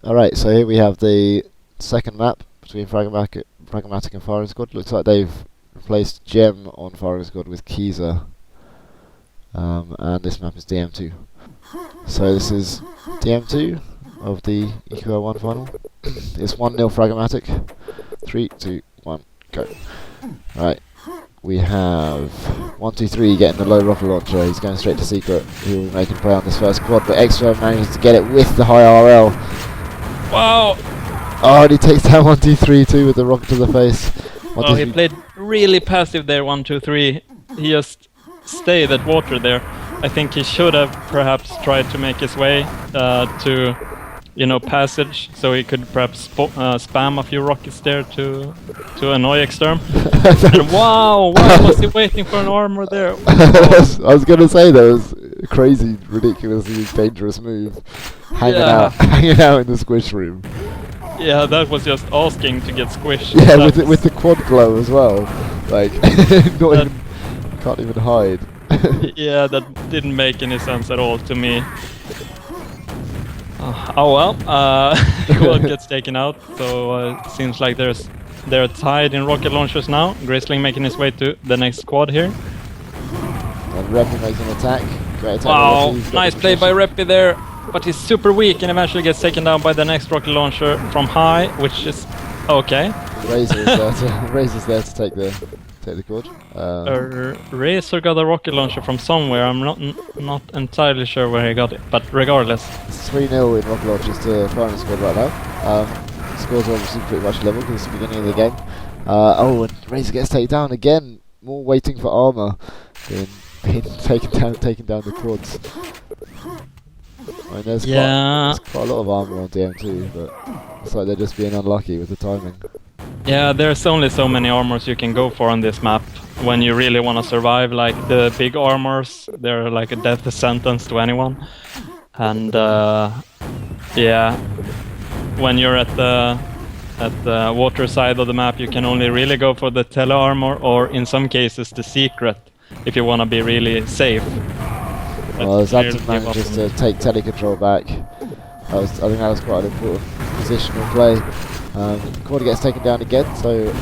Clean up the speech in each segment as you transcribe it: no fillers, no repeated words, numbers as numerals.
Alright, so here we have the second map between Fragomatic and Firing Squad. Looks like they've replaced Gem on Firing Squad with Kiza. And this map is dm2. So this is dm2 of the EQL1 final. It's 1-0 Fragomatic. 3, 2, 1, go. Right, we have 1, 2, 3 getting the low rocket launcher. He's going straight to secret. He will be making play on this first quad, but Extra manages to get it with the high RL. Wow! Oh, and he takes down 1, 2, 3 too with the rocket to the face. Oh, he played really passive there, 1, 2, 3. He just stayed at water there. I think he should have perhaps tried to make his way to, passage, so he could perhaps spam a few rockets there to annoy Exterm. And wow, why was he waiting for an armor there? I was gonna say that was a crazy, ridiculously dangerous move. Hanging out in the squish room. Yeah, that was just asking to get squished. Yeah, with the quad glow as well. Like, can't even hide. Yeah, that didn't make any sense at all to me. Oh well, quad gets taken out, so seems like they're tied in rocket launchers now. Grizzling making his way to the next quad here. And Reppy makes an attack. Great attack. Wow, nice play by Reppy there, but he's super weak and eventually gets taken down by the next rocket launcher from high, which is okay. Razor's there to take the quad. Razor got a rocket launcher from somewhere. I'm not entirely sure where he got it, but regardless. It's 3-0 in rocket launchers to Firing Squad right now. Scores are obviously pretty much level because it's the beginning of the game. And Razor gets taken down again. More waiting for armor. Being taken down the quads. I mean, there's quite a lot of armor on DM2, but it's like they're just being unlucky with the timing. Yeah, there's only so many armors you can go for on this map when you really want to survive. Like the big armors, they're like a death sentence to anyone. And yeah, when you're at the water side of the map, you can only really go for the tele armor, or in some cases the secret, if you want to be really safe. Well, Xantum manages to take tele control back. I think that was quite an important positional play. Quad gets taken down again, so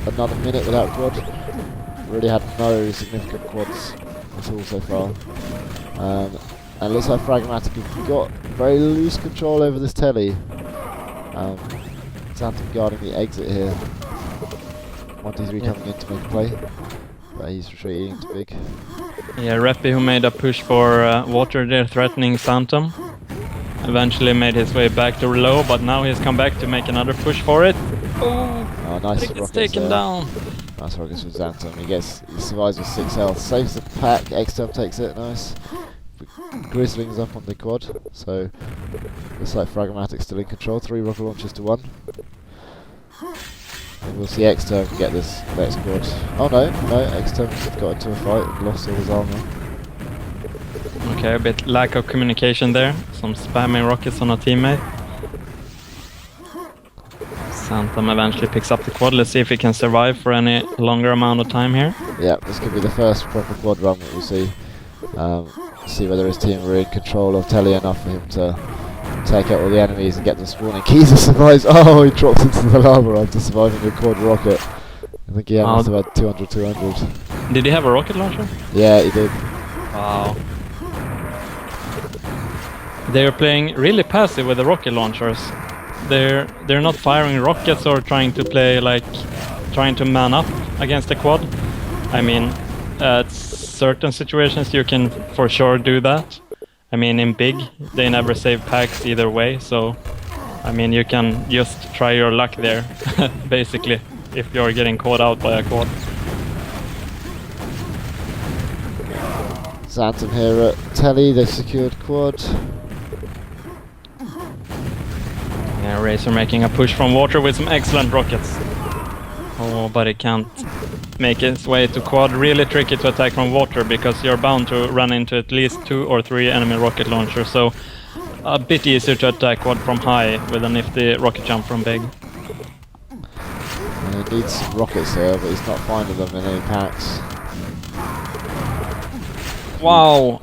another minute without quad. Really had no significant quads at all so far. And it looks like Fragomatic have got very loose control over this telly. Xantum guarding the exit here. 1, 2, 3 coming in to make a play, but he's retreating too big. Yeah, Reppy, who made a push for water there, threatening Xantum. Eventually made his way back to low, but now he's come back to make another push for it. Oh, nice rockets. It's taken down. Nice rockets with Xantum. He survives with 6 health. Saves the pack. Exterm takes it. Nice. Grizzling's up on the quad, so looks like Fragomatic still in control. 3 rocket launchers to 1. And we'll see Exterm get this next quad. Oh no, Exterm's got into a fight and lost all his armor. Okay, a bit lack of communication there. Some spamming rockets on a teammate. Xantum eventually picks up the quad. Let's see if he can survive for any longer amount of time here. Yeah, this could be the first proper quad run that we see. See whether his team are in control of telly enough for him to take out all the enemies and get them spawning. Kiza survives. Oh, he drops into the lava after surviving a quad rocket. I think he must have had 200. Did he have a rocket launcher? Yeah, he did. Wow. They're playing really passive with the rocket launchers. They're not firing rockets or trying to man up against the quad. I mean, at certain situations you can for sure do that. I mean, in big, they never save packs either way, so I mean, you can just try your luck there, basically, if you're getting caught out by a quad. Xantum here at telly, they've secured quad. Yeah, Razor making a push from water with some excellent rockets. Oh, but he can't make his way to quad. Really tricky to attack from water because you're bound to run into at least 2 or 3 enemy rocket launchers. So a bit easier to attack quad from high with a nifty rocket jump from big. And he needs some rockets here, but he's not finding them in any packs. Wow!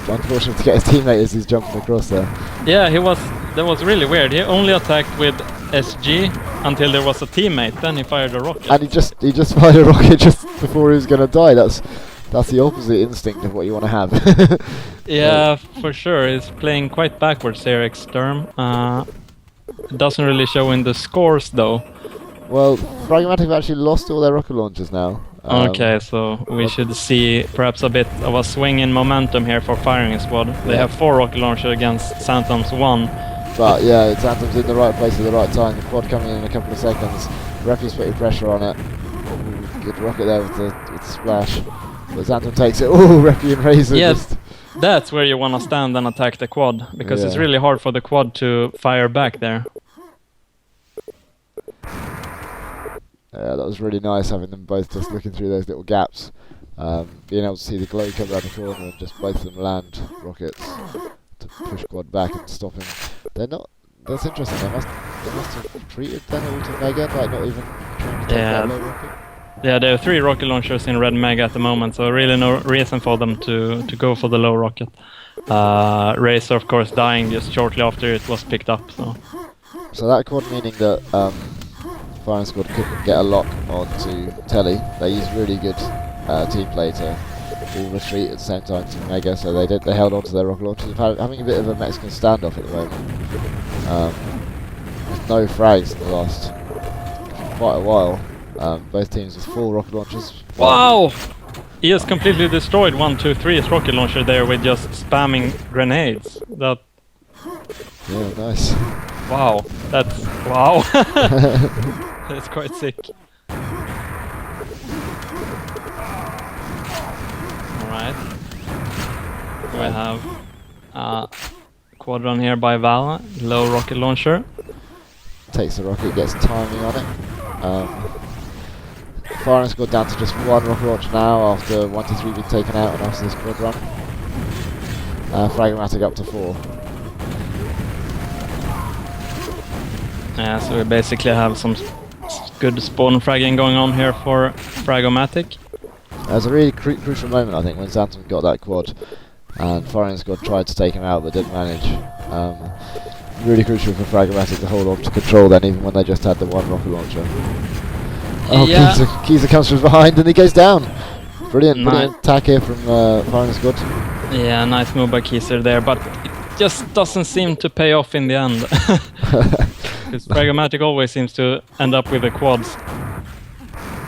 Unfortunate to get his teammate as he's jumping across there. Yeah, he was that was really weird. He only attacked with SG until there was a teammate. Then he fired a rocket. And he just fired a rocket just before he was gonna die. That's the opposite instinct of what you want to have. Yeah, for sure. He's playing quite backwards here, Exterm. Doesn't really show in the scores though. Well, Fragomatic have actually lost all their rocket launchers now. Okay, so we should see perhaps a bit of a swing in momentum here for Firing Squad. They have 4 rocket launchers against Santom's 1. But yeah, Santom's in the right place at the right time. The quad coming in a couple of seconds. Reppy's putting pressure on it. Ooh, good rocket there with the splash. But Santom takes it. Oh, Reppy and Razor. Yes, that's where you want to stand and attack the quad, because it's really hard for the quad to fire back there. Yeah, that was really nice having them both just looking through those little gaps. Being able to see the glow come around the corner and just both of them land rockets to push quad back and stop him. They're not... That's interesting. They must have treated them all to Mega, like not even trying to take that low rocket. Yeah, there are 3 rocket launchers in Red Mega at the moment, so really no reason for them to go for the low rocket. Razor, of course, dying just shortly after it was picked up. So that quad meaning that Firing Squad couldn't get a lock onto Telly. They used really good team play to all retreat at the same time to Mega, so they held on to their rocket launchers. Having a bit of a Mexican standoff at the moment. With no frags in the last quite a while. Both teams with full rocket launchers. Wow! He has completely destroyed 1, 2, 3's rocket launcher there with just spamming grenades. Yeah, nice. Wow, that's... wow! That's quite sick. Alright. We have quad run here by Vala, low rocket launcher. Takes the rocket, gets timing on it. Firing Squad down to just 1 rocket launcher now after 1 to 3 being taken out and after this quad run. Fragomatic up to 4. Yeah, so we basically have some good spawn fragging going on here for Fragomatic. There's a really crucial moment, I think, when Santom got that quad and Firing Squad tried to take him out but didn't manage. Really crucial for Fragomatic to hold on to control then, even when they just had the 1 rocket launcher. Oh, yeah. Keyser comes from behind and he goes down. Brilliant attack here from Firing Squad. Yeah, nice move by Keyser there, but it just doesn't seem to pay off in the end. Because Fragomatic always seems to end up with the quads,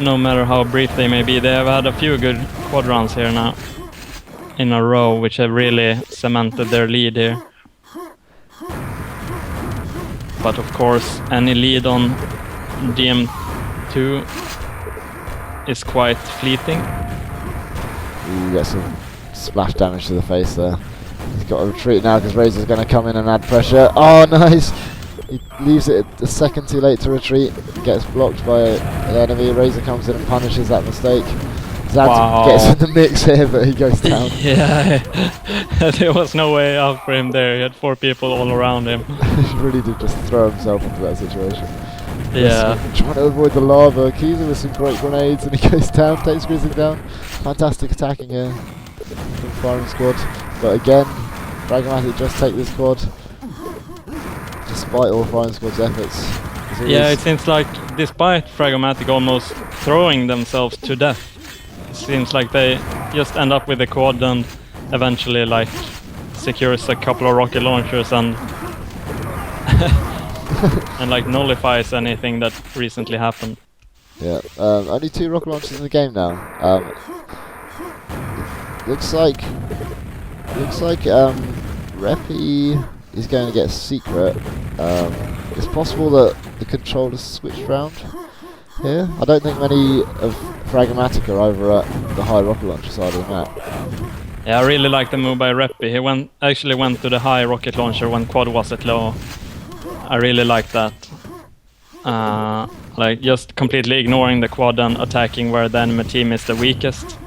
no matter how brief they may be. They have had a few good quad runs here now in a row, which have really cemented their lead here. But of course, any lead on dm2 is quite fleeting. Ooh, got some splash damage to the face there. He's got to retreat now because Razor's going to come in and add pressure. Oh, nice! He leaves it a second too late to retreat. Gets blocked by an enemy. Razor comes in and punishes that mistake. Xantom gets in the mix here, but he goes down. Yeah, there was no way out for him there. He had 4 people all around him. He really did just throw himself into that situation. Yeah. Trying to avoid the lava. Keyser with some great grenades and he goes down, takes Grizzly down. Fantastic attacking here from Firing Squad. But again, Fragomatic just take this quad. Despite all Firing Squad's efforts. Yeah, it seems like despite Fragomatic almost throwing themselves to death, it seems like they just end up with the quad and eventually like secures a couple of rocket launchers and and like nullifies anything that recently happened. Yeah, only 2 rocket launchers in the game now. Looks like Reppy is going to get a secret. It's possible that the controllers switched round here. I don't think many of Fragomatic are over at the high rocket launcher side of the map. Yeah, I really like the move by Reppy. He actually went to the high rocket launcher when quad was at low. I really like that. Like just completely ignoring the quad and attacking where the enemy team is the weakest.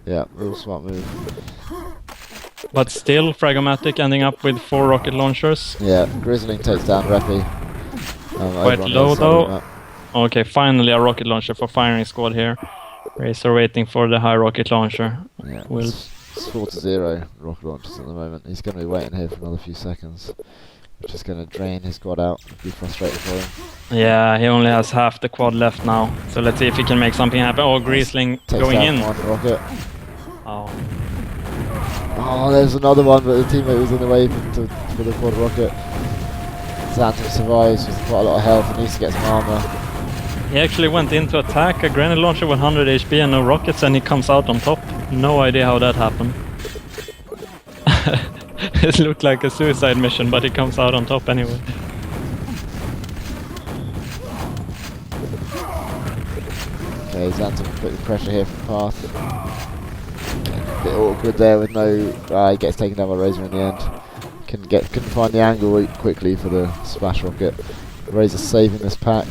Yeah, real smart move. But still, Fragomatic ending up with 4 rocket launchers. Yeah, Grizzling takes down Reppy. Quite low though. Okay, finally a rocket launcher for Firing Squad here. Razor waiting for the high rocket launcher. Yeah, We'll It's 4-0 rocket launchers at the moment. He's going to be waiting here for another few seconds, which is going to drain his quad out. It'll be frustrating for him. Yeah, he only has half the quad left now. So let's see if he can make something happen. Oh, Griesling going in. One rocket. Oh. Oh, there's another one, but the teammate was in the way for the quad rocket. Xantum survives with quite a lot of health and needs to get some armor. He actually went in to attack a grenade launcher with 100 HP and no rockets, and he comes out on top. No idea how that happened. It looked like a suicide mission, but he comes out on top anyway. Okay, Xantum putting pressure here from path. A bit awkward there with no... he gets taken down by Razor in the end. Couldn't find the angle quickly for the splash rocket. Razor saving this pack.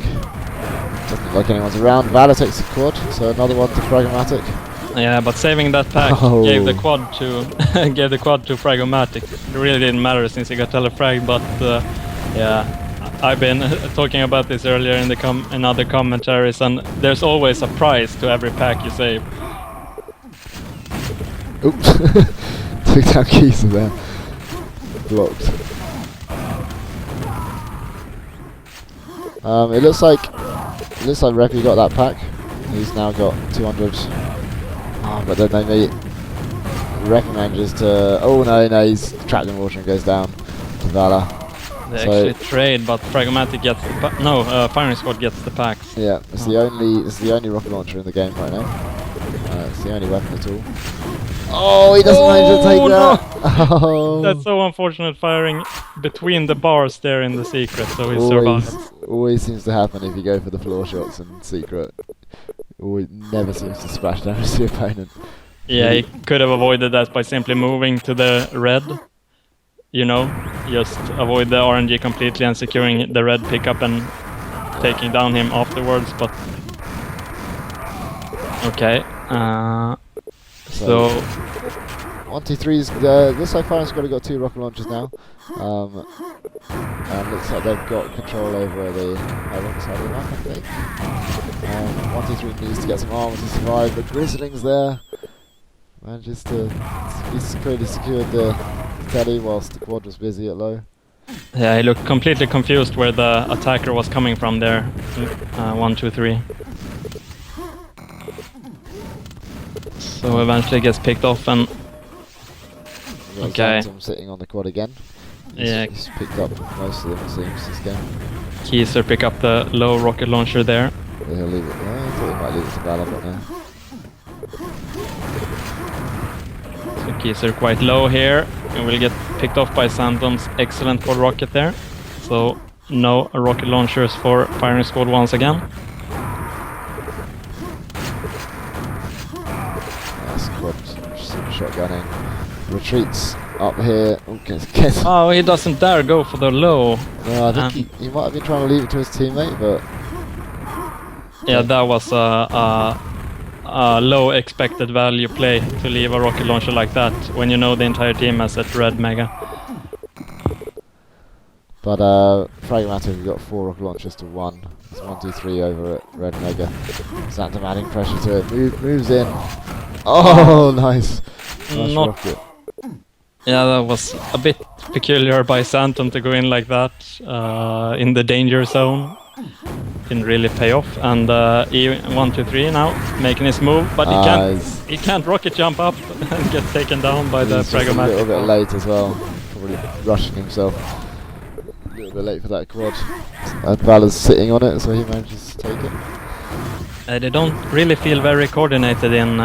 Doesn't look like anyone's around. Valor takes the quad, so another one to Fragomatic. Yeah, but saving that pack gave the quad to gave the quad to Fragomatic. It really didn't matter since he got telefrag, but yeah, I've been talking about this earlier in other commentaries, and there's always a price to every pack you save. Oops, took down Kieser there. Blocked. It looks like Reppy got that pack. He's now got 200. But then they Reppy manages to. Oh no, he's trapped in water and goes down to Valor. They actually trade, but Fragomatic gets the firing squad gets the packs. Yeah, it's the only rocket launcher in the game right now. It's the only weapon at all. Oh, he doesn't manage to take that. No. Oh. That's so unfortunate, firing between the bars there in the secret, so he survived. Always seems to happen if you go for the floor shots in secret. Always never seems to splash damage to the opponent. Yeah, he could have avoided that by simply moving to the red. You know, just avoid the RNG completely and securing the red pickup and taking down him afterwards, but... Okay, so 1-2-3's looks like Fire's got 2 rocket launchers now. And looks like they've got control over the wrong side of the map, I think. 1-2-3 needs to get some armor to survive, but Grisling's there. Manages to securely secured the telly whilst the quad was busy at low. yeah, he looked completely confused where the attacker was coming from there. 1, 2, 3. So eventually gets picked off and... Okay. Xantum sitting on the quad again. He's picked up most of them, it seems, this game. Kieser pick up the low rocket launcher there. Yeah, he'll leave it. I thought he might leave it to Valor, but no. So Kieser quite low here. And will get picked off by Xantum's excellent quad rocket there. So no rocket launchers for firing squad once again. Nice quad, super shotgunning. Retreats up here. Oh, he doesn't dare go for the low. No, I think he might have been trying to leave it to his teammate, but... Yeah, that was a low expected value play to leave a rocket launcher like that when you know the entire team has at red mega. But Fragomatic have got 4 rocket launchers to 1. It's 1-2-3 over at red mega. Xantum adding pressure to it. Moves in. Oh, nice. Nice rocket. Yeah, that was a bit peculiar by Xantum to go in like that in the danger zone. Didn't really pay off, and E1-2-3 now making his move, but he can't rocket jump up and get taken down by the Fragomatic. A little bit late as well, probably rushing himself. A little bit late for that quad. And Valor's sitting on it, so he manages to take it. They don't really feel very coordinated in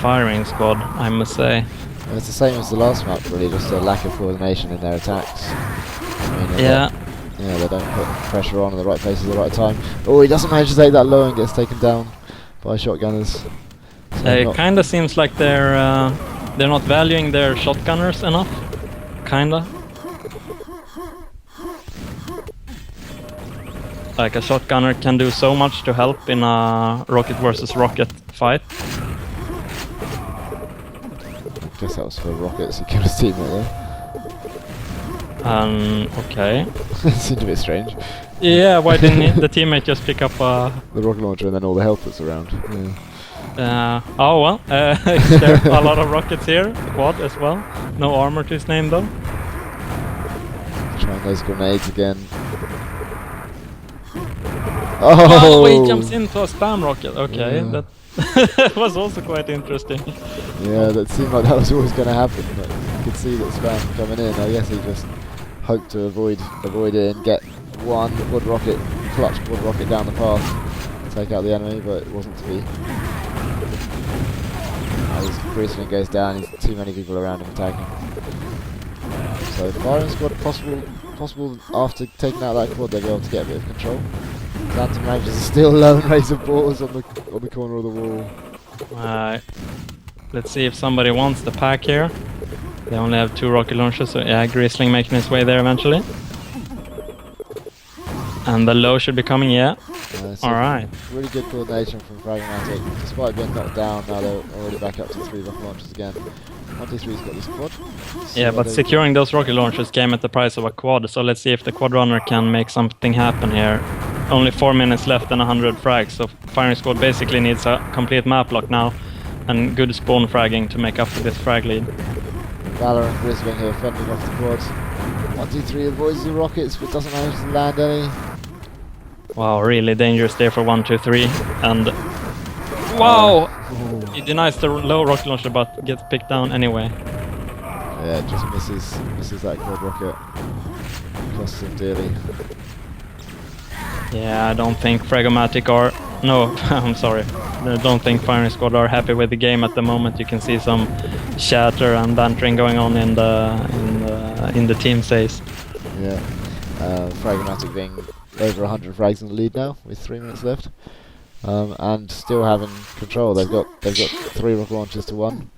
firing squad, I must say. And it's the same as the last map, really, just a lack of coordination in their attacks. I mean, yeah. They don't put pressure on in the right places at the right time. Oh, he doesn't manage to take that low and gets taken down by shotgunners. So It kind of seems like they're not valuing their shotgunners enough. Kinda. Like a shotgunner can do so much to help in a rocket versus rocket fight. I guess that was for rockets. He killed his teammate there. Okay. Seemed a bit strange. Yeah, why didn't the teammate just pick up the rocket launcher and then all the help that's around? Yeah. Oh well, there are a lot of rockets here. Quad as well. No armor to his name though. Trying those grenades again. Oh, Oh! he jumps into a spam rocket. Okay, Yeah. that was also quite interesting. Yeah, that seemed like that was always going to happen, but you could see that spam coming in. I guess he just hoped to avoid it and get one quad rocket, clutch quad rocket down the path, take out the enemy, but it wasn't to be. As Grizzling goes down, he's too many people around him attacking. So firing squad possible after taking out that quad, they'll be able to get a bit of control. Xanton manages to steal lone razor balls on the corner of the wall. Let's see if somebody wants the pack here. They only have 2 rocket launchers, so yeah, Grizzling making his way there eventually. And the low should be coming, yeah. So Alright. really good coordination from Fragomatic. Despite being knocked down, now they're already back up to 3 rocket launchers again. 123's got this quad. Yeah, but securing those rocket launchers came at the price of a quad, so let's see if the quad runner can make something happen here. Only 4 minutes left and 100 frags, so firing squad basically needs a complete map lock now and good spawn fragging to make up for this frag lead. Valor and Grizzling here fending off the quad. 123 avoids the rockets but doesn't manage to land any. Wow, really dangerous there for 123, and wow! He denies the low rocket launcher but gets picked down anyway. Yeah, just misses that quad rocket. Costs him dearly. Yeah, I don't think Fragomatic are... No, I'm sorry. I don't think Firing Squad are happy with the game at the moment. You can see some chatter and bantering going on in the team says. Yeah, Fragomatic being over 100 frags in the lead now with 3 minutes left, and still having control. They've got 3 rocket launchers to 1.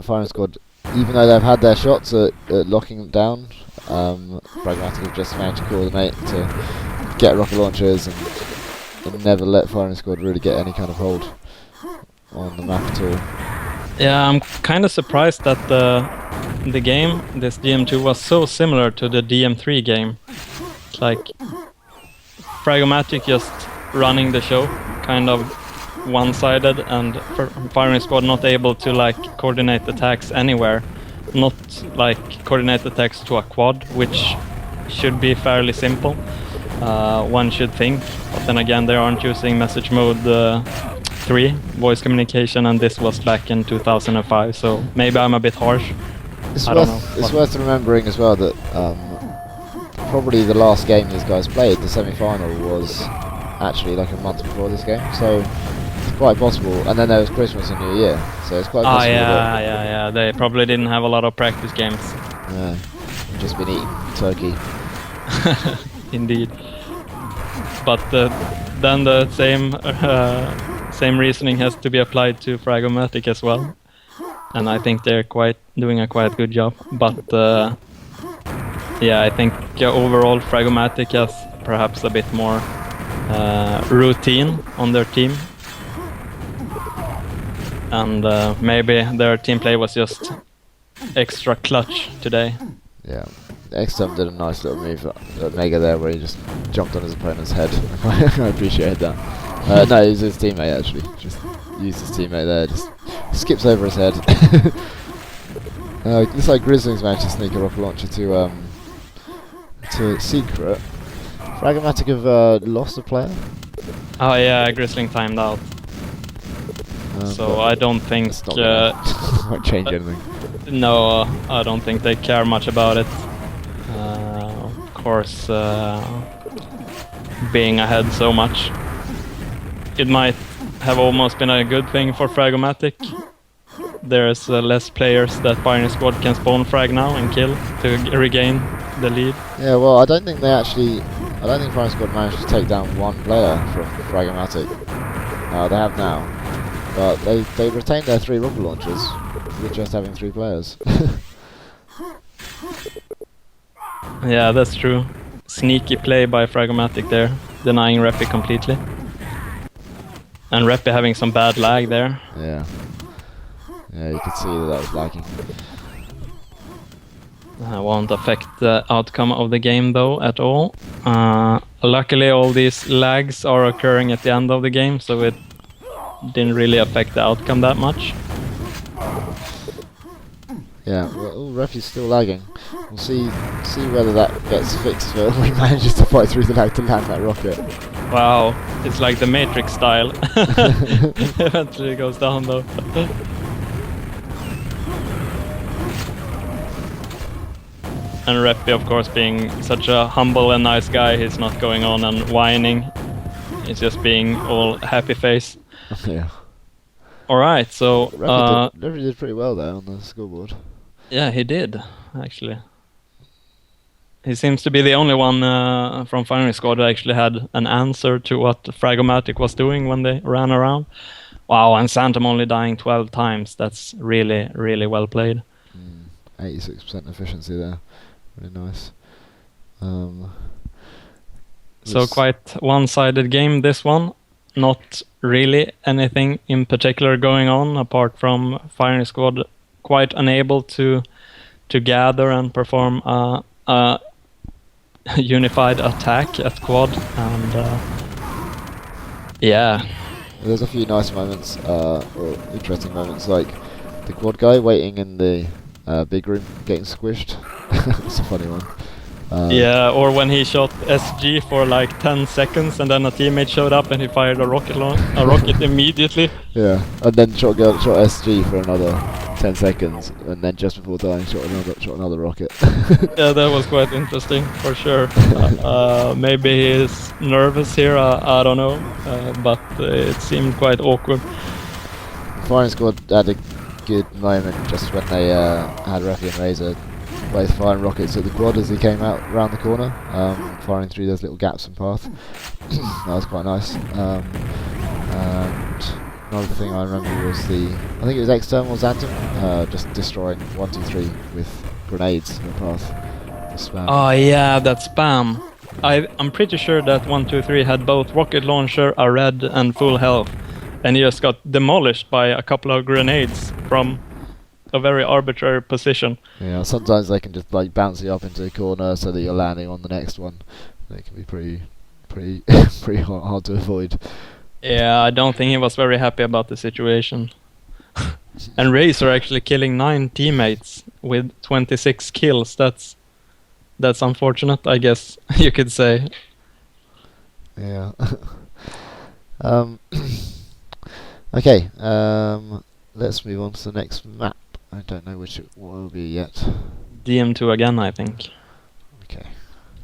Firing Squad, even though they've had their shots at locking them down, Fragomatic have just managed to coordinate to get rocket launchers and never let Firing Squad really get any kind of hold on the map at all. Yeah, I'm kind of surprised that the game, this dm2, was so similar to the dm3 game. It's like Fragomatic just running the show, kind of one-sided, and Firing Squad not able to like coordinate attacks anywhere. Not like coordinate attacks to a quad, which should be fairly simple, one should think. But then again, they aren't using message mode 3 voice communication, and this was back in 2005, so maybe I'm a bit harsh. It's worth remembering as well that probably the last game these guys played, the semi-final, was actually like a month before this game, so it's quite possible. And then there was Christmas and New Year, so it's quite possible. Yeah. They probably didn't have a lot of practice games. Yeah, just been eating turkey. Indeed. But then the same reasoning has to be applied to Fragomatic as well, and I think they're doing a quite good job. But yeah, I think overall Fragomatic has perhaps a bit more routine on their team, and maybe their team play was just extra clutch today. Yeah, XTOM did a nice little move at Mega there where he just jumped on his opponent's head. I appreciate that. No, it was his teammate actually. Just used his teammate there, just skips over his head. Looks like Grizzling's managed to sneak a rocket launcher to Secret. Fragomatic have lost a player. Oh yeah, Grizzling timed out. So I don't think... won't change anything. No, I don't think they care much about it. Of course, being ahead so much, it might have almost been a good thing for Fragomatic. There's less players that Firing Squad can spawn frag now and kill to regain the lead. Yeah, well, I don't think Firing Squad managed to take down one player from Fragomatic. They have now, but they retained their 3 rocket launchers with just having 3 players. Yeah, that's true. Sneaky play by Fragomatic there, denying Reppy completely. And Reppy having some bad lag there. Yeah. Yeah, you could see that was lagging. Won't affect the outcome of the game though at all. Luckily all these lags are occurring at the end of the game, so it didn't really affect the outcome that much. Yeah, well, ref is still lagging. We'll see whether that gets fixed when he manages to fight through the lag to land that rocket. Wow, it's like the Matrix style. Eventually it goes down though. And Reppy, of course, being such a humble and nice guy, he's not going on and whining. He's just being all happy face. Yeah. Alright, so... Reppy did pretty well there on the scoreboard. Yeah, he did, actually. He seems to be the only one from firing squad who actually had an answer to what Fragomatic was doing when they ran around. Wow, and Santom only dying 12 times. That's really, really well played. 86% efficiency there. Really nice. So quite one-sided game, this one. Not really anything in particular going on, apart from firing squad quite unable to gather and perform a unified attack at quad, and yeah. There's a few nice moments, or interesting moments, like the quad guy waiting in the big room getting squished. It's a funny one. Yeah, or when he shot SG for like 10 seconds and then a teammate showed up and he fired a rocket immediately. Yeah, and then shot SG for another 10 seconds, and then just before dying shot another rocket. Yeah, that was quite interesting for sure. Maybe he's nervous here, I don't know, but it seemed quite awkward. Firing squad had a good moment just when they had Reppy and Razor both firing rockets at the quad as he came out around the corner, firing through those little gaps in path. That was quite nice. And another thing I remember was I think it was external Xantum, just destroying 1, 2, 3 with grenades in the path. Spam. Oh yeah, that spam. I'm pretty sure that 1, 2, 3 had both rocket launcher, a red, and full health, and he just got demolished by a couple of grenades from a very arbitrary position. Yeah, sometimes they can just like bounce you up into a corner so that you're landing on the next one. They can be pretty hard to avoid. Yeah, I don't think he was very happy about the situation. And Razor actually killing 9 teammates with 26 kills. That's unfortunate, I guess you could say. Yeah. Okay. Let's move on to the next map. I don't know which it will be yet. dm2 again, I think.